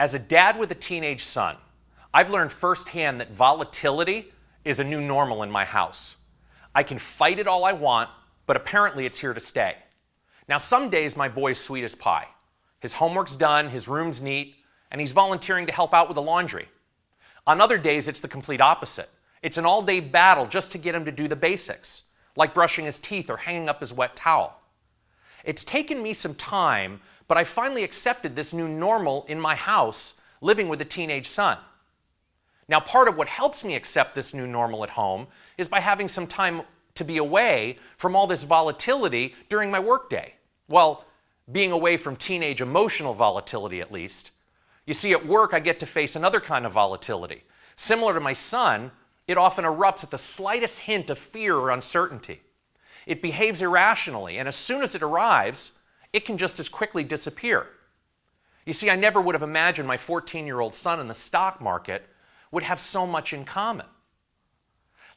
As a dad with a teenage son, I've learned firsthand that volatility is a new normal in my house. I can fight it all I want, but apparently it's here to stay. Now, some days my boy's sweet as pie. His homework's done, his room's neat, and he's volunteering to help out with the laundry. On other days, it's the complete opposite. It's an all-day battle just to get him to do the basics, like brushing his teeth or hanging up his wet towel. It's taken me some time, but I finally accepted this new normal in my house, living with a teenage son. Now, part of what helps me accept this new normal at home is by having some time to be away from all this volatility during my workday. Well, being away from teenage emotional volatility, at least. You see, at work, I get to face another kind of volatility. Similar to my son, it often erupts at the slightest hint of fear or uncertainty. It behaves irrationally, and as soon as it arrives, it can just as quickly disappear. You see, I never would have imagined my 14-year-old son in the stock market would have so much in common.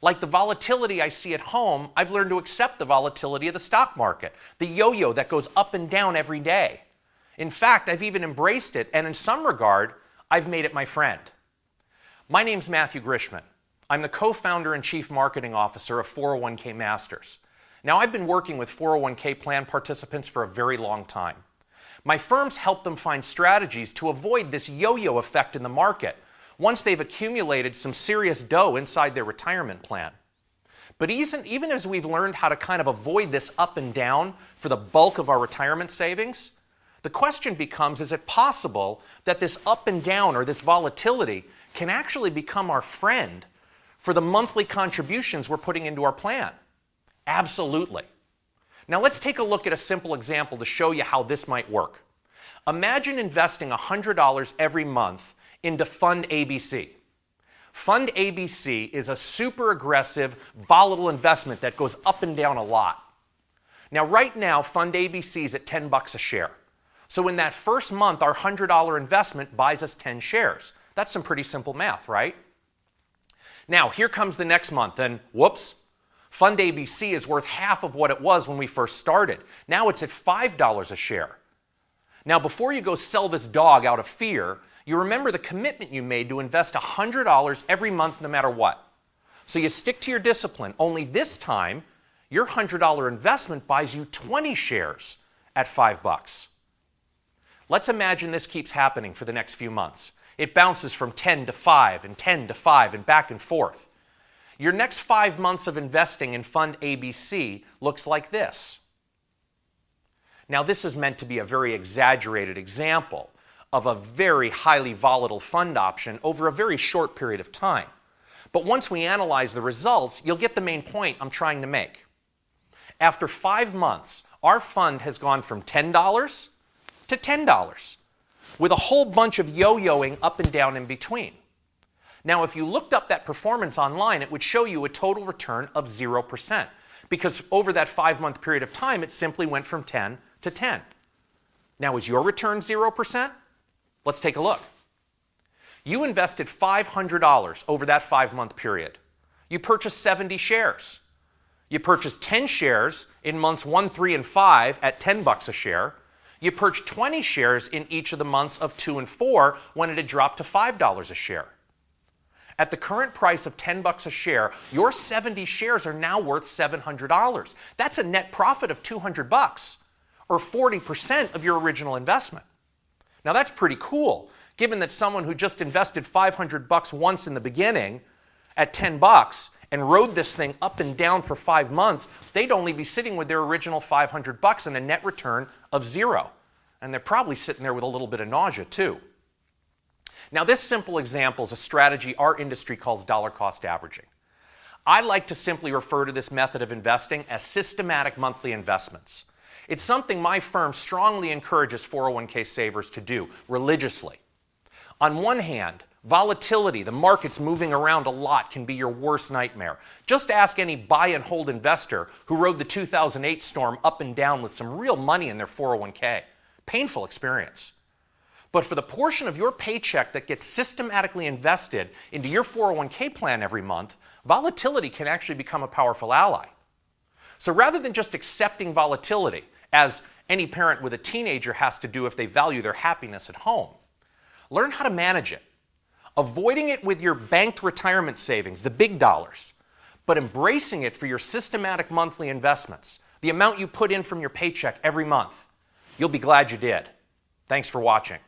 Like the volatility I see at home, I've learned to accept the volatility of the stock market, the yo-yo that goes up and down every day. In fact, I've even embraced it, and in some regard, I've made it my friend. My name's Matthew Grishman. I'm the co-founder and chief marketing officer of 401k Masters. Now, I've been working with 401k plan participants for a very long time. My firms help them find strategies to avoid this yo-yo effect in the market once they've accumulated some serious dough inside their retirement plan. But even as we've learned how to kind of avoid this up and down for the bulk of our retirement savings, the question becomes, is it possible that this up and down or this volatility can actually become our friend for the monthly contributions we're putting into our plan? Absolutely. Now let's take a look at a simple example to show you how this might work. Imagine investing $100 every month into Fund ABC. Fund ABC is a super aggressive, volatile investment that goes up and down a lot. Now right now, Fund ABC is at $10 a share. So in that first month, our $100 investment buys us 10 shares. That's some pretty simple math, right? Now here comes the next month and whoops, Fund ABC is worth half of what it was when we first started. Now it's at $5 a share. Now before you go sell this dog out of fear, you remember the commitment you made to invest $100 every month no matter what. So you stick to your discipline, only this time your $100 investment buys you 20 shares at $5. Let's imagine this keeps happening for the next few months. It bounces from 10 to 5 and 10 to 5 and back and forth. Your next 5 months of investing in Fund ABC looks like this. Now, this is meant to be a very exaggerated example of a very highly volatile fund option over a very short period of time. But once we analyze the results, you'll get the main point I'm trying to make. After 5 months, our fund has gone from $10 to $10, with a whole bunch of yo-yoing up and down in between. Now, if you looked up that performance online, it would show you a total return of 0%, because over that 5-month period of time, it simply went from 10 to 10. Now, is your return 0%? Let's take a look. You invested $500 over that 5-month period. You purchased 70 shares. You purchased 10 shares in months 1, 3, and 5 at $10 a share. You purchased 20 shares in each of the months of 2 and 4 when it had dropped to $5 a share. At the current price of $10 a share, your 70 shares are now worth $700. That's a net profit of $200, or 40% of your original investment. Now that's pretty cool, given that someone who just invested $500 once in the beginning at $10 and rode this thing up and down for 5 months, they'd only be sitting with their original $500 and a net return of 0. And they're probably sitting there with a little bit of nausea too. Now this simple example is a strategy our industry calls dollar cost averaging. I like to simply refer to this method of investing as systematic monthly investments. It's something my firm strongly encourages 401k savers to do religiously. On one hand, volatility, the market's moving around a lot, can be your worst nightmare. Just ask any buy and hold investor who rode the 2008 storm up and down with some real money in their 401k. Painful experience. But for the portion of your paycheck that gets systematically invested into your 401k plan every month, volatility can actually become a powerful ally. So rather than just accepting volatility, as any parent with a teenager has to do if they value their happiness at home, Learn how to manage it, avoiding it with your banked retirement savings, the big dollars, but embracing it for your systematic monthly investments, the amount you put in from your paycheck every month. You'll be glad you did. Thanks for watching.